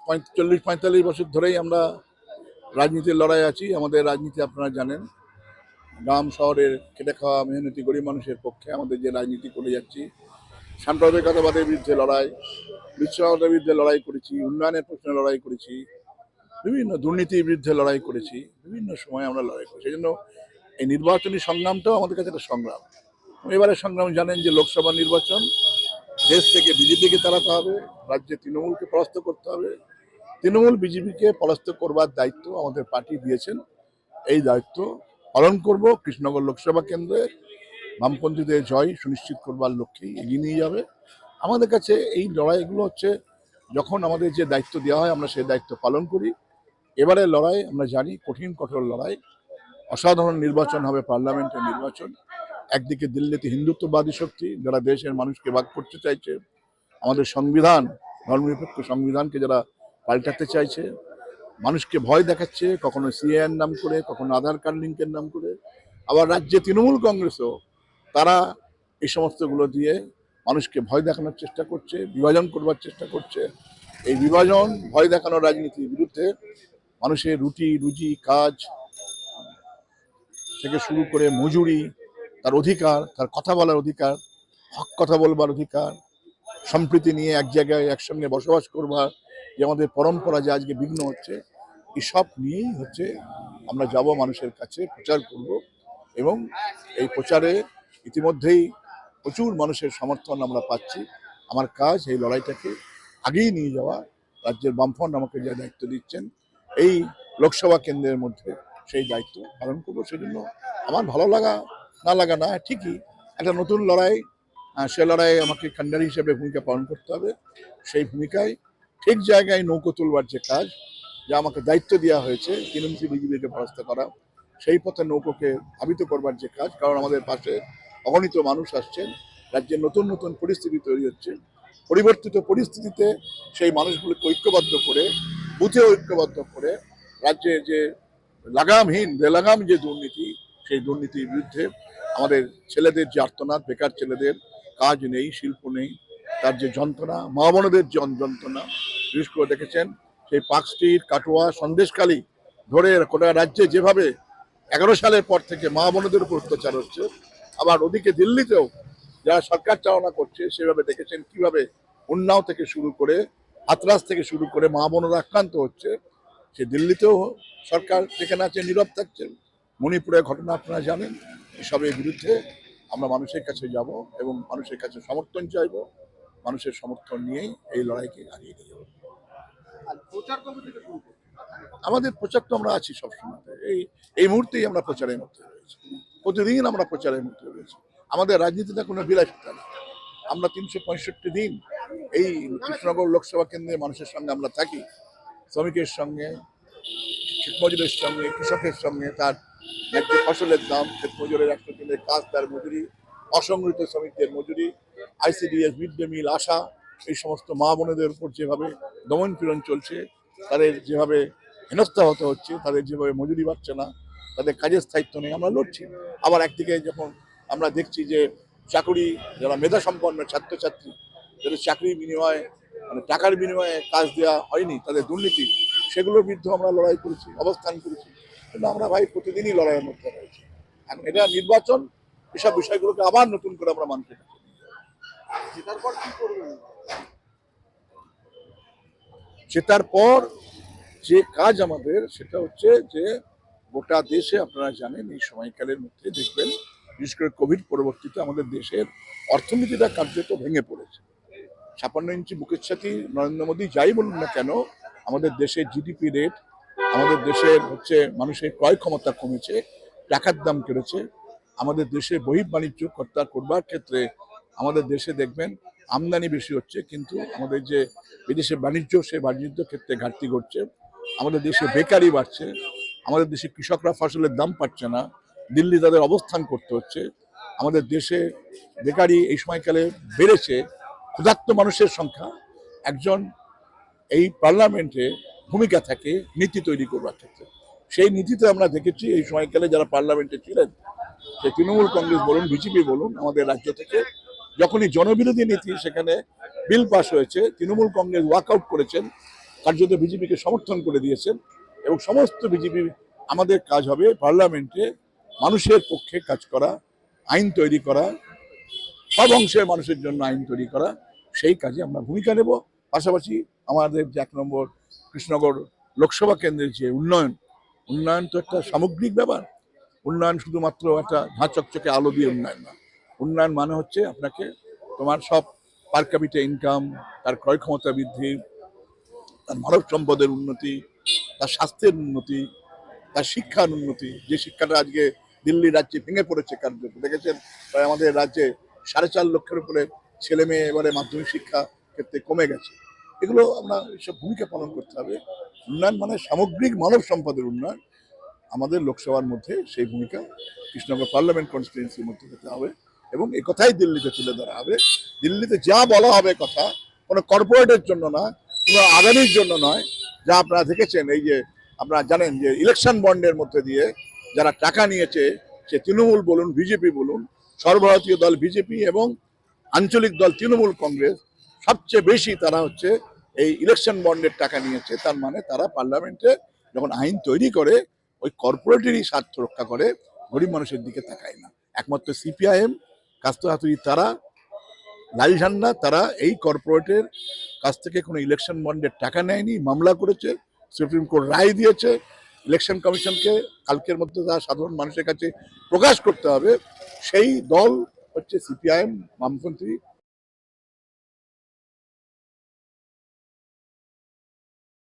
40-45 বছর ধরেই আমরা রাজনীতির লড়াই আছি। আমাদের রাজনীতি আপনারা জানেন, গ্রাম শহরের খেটে খাওয়া মেহনতি গরিব মানুষের পক্ষে আমাদের যে রাজনীতি করে যাচ্ছি। সাম্প্রদায়িকতাবাদের বিরুদ্ধে লড়াই, বিচ্ছিন্নতার বিরুদ্ধে লড়াই করেছি, উন্নয়নের প্রশ্নে লড়াই করেছি, বিভিন্ন দুর্নীতির বিরুদ্ধে লড়াই করেছি, বিভিন্ন সময় আমরা লড়াই করেছি। সেই জন্য এই নির্বাচনী সংগ্রামটাও আমাদের কাছে একটা সংগ্রাম। এবারের সংগ্রাম জানেন যে লোকসভা নির্বাচন, দেশ থেকে বিজেপিকে তাড়াতে হবে, রাজ্যে তৃণমূলকে পরাস্ত করতে হবে। তৃণমূল বিজেপিকে পরাস্ত করবার দায়িত্ব আমাদের পার্টি দিয়েছেন। এই দায়িত্ব পালন করব। কৃষ্ণনগর লোকসভা কেন্দ্রে বামপন্থীদের জয় সুনিশ্চিত করবার লক্ষ্যেই এগিয়ে নিয়ে যাবে। আমাদের কাছে এই লড়াইগুলো হচ্ছে, যখন আমাদের যে দায়িত্ব দেওয়া হয় আমরা সেই দায়িত্ব পালন করি। এবারে লড়াই আমরা জানি কঠিন কঠোর লড়াই, অসাধারণ নির্বাচন হবে, পার্লামেন্টের নির্বাচন। একদিকে দিল্লিতে হিন্দুত্ববাদী শক্তি যারা দেশের মানুষকে ভাগ করতে চাইছে, আমাদের সংবিধান, ধর্মনিরপেক্ষ সংবিধানকে যারা পাল্টাতে চাইছে, মানুষকে ভয় দেখাচ্ছে, কখনো সিএএর নাম করে, কখনো আধার কার্ড লিঙ্কের নাম করে। আবার রাজ্যে তৃণমূল কংগ্রেসও তারা এই সমস্তগুলো দিয়ে মানুষকে ভয় দেখানোর চেষ্টা করছে, বিভাজন করবার চেষ্টা করছে। এই বিভাজন, ভয় দেখানোর রাজনীতির বিরুদ্ধে মানুষের রুটি রুজি কাজ থেকে শুরু করে মজুরি, তার অধিকার, তার কথা বলার অধিকার, হক কথা বলবার অধিকার, সম্প্রীতি নিয়ে এক জায়গায় একসঙ্গে বসবাস করবার যে আমাদের পরম্পরা যে আজকে বিঘ্ন হচ্ছে, এসব নিয়েই হচ্ছে আমরা যাব মানুষের কাছে, প্রচার করব। এবং এই প্রচারে ইতিমধ্যেই প্রচুর মানুষের সমর্থন আমরা পাচ্ছি। আমার কাজ এই লড়াইটাকে আগেই নিয়ে যাওয়া। রাজ্যের বামফ্রন্ট আমাকে যে দায়িত্ব দিচ্ছেন এই লোকসভা কেন্দ্রের মধ্যে, সেই দায়িত্ব পালন করবো। সেজন্য আমার ভালো লাগা না লাগা না, ঠিকই একটা নতুন লড়াই, সে লড়াইয়ে আমাকে কান্ডারি হিসেবে ভূমিকা পালন করতে হবে। সেই ভূমিকায় ঠিক জায়গায় নৌকো তুলবার যে কাজ, যা আমাকে দায়িত্ব দেওয়া হয়েছে তৃণমূল বিজেপিকে পরাস্ত করা, সেই পথে নৌকোকে ধাবিত করবার যে কাজ। কারণ আমাদের পাশে অগণিত মানুষ আসছেন, রাজ্যের নতুন নতুন পরিস্থিতি তৈরি হচ্ছে। পরিবর্তিত পরিস্থিতিতে সেই মানুষগুলোকে ঐক্যবদ্ধ করে, বুথে ঐক্যবদ্ধ করে, রাজ্যে যে লাগামহীন বেলাগাম যে দুর্নীতি, সেই দুর্নীতির বিরুদ্ধে আমাদের ছেলেদের যে আর্তনাদ, বেকার ছেলেদের কাজ নেই, শিল্প নেই, তার যে যন্ত্রণা, মা বোনদের যে যন্ত্রণা, বিশেষ করে দেখেছেন সেই পার্ক স্ট্রিট, কাটোয়া, সন্দেশখালী ধরে গোটা রাজ্যে যেভাবে 11 সালের পর থেকে মা বোনদের উপর অত্যাচার হচ্ছে, আবার ওদিকে দিল্লিতেও যারা সরকার চালনা করছে সেভাবে দেখেছেন কিভাবে উন্নাও থেকে শুরু করে, হাতরাস থেকে শুরু করে মা বোনেরা আক্রান্ত হচ্ছে। সে দিল্লিতেও সরকার যেখানে আছে নীরব থাকছেন। মণিপুরের ঘটনা আপনারা জানেন। এসবের বিরুদ্ধে আমরা মানুষের কাছে যাব এবং মানুষের কাছে সমর্থন চাইব। মানুষের সমর্থন নিয়েই এই লড়াইকে এগিয়ে নিয়ে যাব। আমাদের প্রচার তো আমরা আছি সবসময়, এই মুহূর্তেই আমরা প্রচারের মধ্যে রয়েছি, প্রতিদিন আমরা প্রচারের মধ্যে রয়েছি। আমাদের রাজনীতিটা কোনো বিলাসিতা না। আমরা 365 দিন এই কৃষ্ণনগর লোকসভা কেন্দ্রে মানুষের সঙ্গে আমরা থাকি, শ্রমিকের সঙ্গে, ক্ষেতমজুরের সঙ্গে, কৃষকের সঙ্গে, তার ন্যায্য ফসলের দাম, ক্ষেতমজুরের 100 দিনের কাজ, তার মজুরি, অসংগঠিত শ্রমিকদের মজুরি, ICDS, মিড ডে মিল, আশা, এই সমস্ত মা বোনেদের উপর যেভাবে দমন পীড়ন চলছে, তাদের যেভাবে হেনস্থা হতে হচ্ছে, তাদের যেভাবে মজুরি পাচ্ছে না, তাদের কাজের স্থায়িত্ব নেই, আমরা লড়ছি। আবার একদিকে যখন আমরা দেখছি যে চাকরি, যারা মেধা সম্পন্ন ছাত্রছাত্রী, যাদের চাকরির বিনিময়ে মানে টাকার বিনিময়ে কাজ দেওয়া হয়নি, তাদের দুর্নীতি, সেগুলোর বিরুদ্ধে আমরা লড়াই করেছি, অবস্থান করেছি। কিন্তু আমরা ভাই প্রতিদিনই লড়াইয়ের মধ্যে রয়েছি। এখন এটা নির্বাচন, এসব বিষয়গুলোকে আবার নতুন করে আমরা মানুষের কাছে জেতার পর কি করবেন? জেতার পর যে কাজ আমাদের, সেটা হচ্ছে যে গোটা দেশে আপনারা জানেন এই সময়কালের মধ্যে দেখবেন, বিশেষ করে কোভিড পরবর্তীতে আমাদের দেশের অর্থনীতিটা কার্যত ভেঙে পড়েছে। 56 ইঞ্চি বুকের সাথী নরেন্দ্র মোদী যাই বলুন না কেন, আমাদের দেশের জিডিপি রেট, আমাদের দেশের হচ্ছে মানুষের ক্রয় ক্ষমতা কমেছে, টাকার দাম বেড়েছে। আমাদের দেশে বহির্বাণিজ্য করবার ক্ষেত্রে আমাদের দেশে দেখবেন আমদানি বেশি হচ্ছে, কিন্তু আমাদের যে বিদেশে বাণিজ্য, সেই বাণিজ্য ক্ষেত্রে ঘাটতি ঘটছে। আমাদের দেশে বেকারি বাড়ছে, আমাদের দেশে কৃষকরা ফসলের দাম পাচ্ছে না, দিল্লি তাদের অবস্থান করতে হচ্ছে। আমাদের দেশে বেকারি এই সময়কালে বেড়েছে। ক্ষুধার্ত মানুষের সংখ্যা, একজন এই পার্লামেন্টে ভূমিকা থাকে নীতি তৈরি করবার ক্ষেত্রে। সেই নীতিতে আমরা দেখেছি এই সময়কালে যারা পার্লামেন্টে ছিলেন, সেই তৃণমূল কংগ্রেস বলুন, বিজেপি বলুন, আমাদের রাজ্য থেকে যখনই জনবিরোধী নীতি সেখানে বিল পাস হয়েছে, তৃণমূল কংগ্রেস ওয়াকআউট করেছেন কার্যত বিজেপিকে সমর্থন করে দিয়েছেন এবং সমস্ত বিজেপি আমাদের কাজ হবে পার্লামেন্টে মানুষের পক্ষে কাজ করা, আইন তৈরি করা, সব অংশের মানুষের জন্য আইন তৈরি করা, সেই কাজে আমরা ভূমিকা নেব। পাশাপাশি আমাদের যে 1 নম্বর কৃষ্ণনগর লোকসভা কেন্দ্রের যে উন্নয়ন তো একটা সামগ্রিক ব্যাপার। উন্নয়ন শুধুমাত্র একটা ঝাঁ চকচকে আলো দিয়ে উন্নয়ন না। উন্নয়ন মানে হচ্ছে আপনাকে তোমার সব পার ক্যাপিটা ইনকাম, তার ক্রয় ক্ষমতা বৃদ্ধি, তার মানব সম্পদের উন্নতি, তার স্বাস্থ্যের উন্নতি, তার শিক্ষার উন্নতি। যে শিক্ষাটা আজকে দিল্লি রাজ্যে ভেঙে পড়েছে কার্যত, দেখেছেন প্রায় আমাদের রাজ্যে 4.5 লক্ষের উপরে ছেলে মেয়ে এবারে মাধ্যমিক শিক্ষা ক্ষেত্রে কমে গেছে। এগুলো আমরা এইসব ভূমিকা পালন করতে হবে। উন্নয়ন মানে সামগ্রিক মানব সম্পদের উন্নয়ন। আমাদের লোকসভার মধ্যে সেই ভূমিকা কৃষ্ণনগর পার্লামেন্ট কনস্টিটুয়েন্সির মধ্যে হতে হবে এবং এই কথাই দিল্লিতে তুলে ধরা হবে। দিল্লিতে যা বলা হবে কথা কোনো কর্পোরেটের জন্য না, কোনো আদানির জন্য নয়। যা আপনারা দেখেছেন, এই যে আপনারা জানেন যে ইলেকশন বন্ডের মধ্যে দিয়ে যারা টাকা নিয়েছে, সে তৃণমূল বলুন, বিজেপি বলুন, সর্বভারতীয় দল বিজেপি এবং আঞ্চলিক দল তৃণমূল কংগ্রেস, সবচেয়ে বেশি তারা হচ্ছে এই ইলেকশন বন্ডের টাকা নিয়েছে। তার মানে তারা পার্লামেন্টে যখন আইন তৈরি করে ওই কর্পোরেটেরই স্বার্থ রক্ষা করে, গরিব মানুষের দিকে তাকায় না। একমাত্র সিপিআইএম, কাস্ত হাতুড়ি তারা, লাল ঝান্ডা তারা এই কর্পোরেটের কাছ থেকে কোনো ইলেকশন বন্ডের টাকা নেয়নি, মামলা করেছে, সুপ্রিম কোর্ট রায় দিয়েছে। ইলেকশন কমিশনকে কালকের মধ্যে তা সাধারণ মানুষের কাছে প্রকাশ করতে হবে। সেই দল হচ্ছে সিপিআইএম, বামপন্থী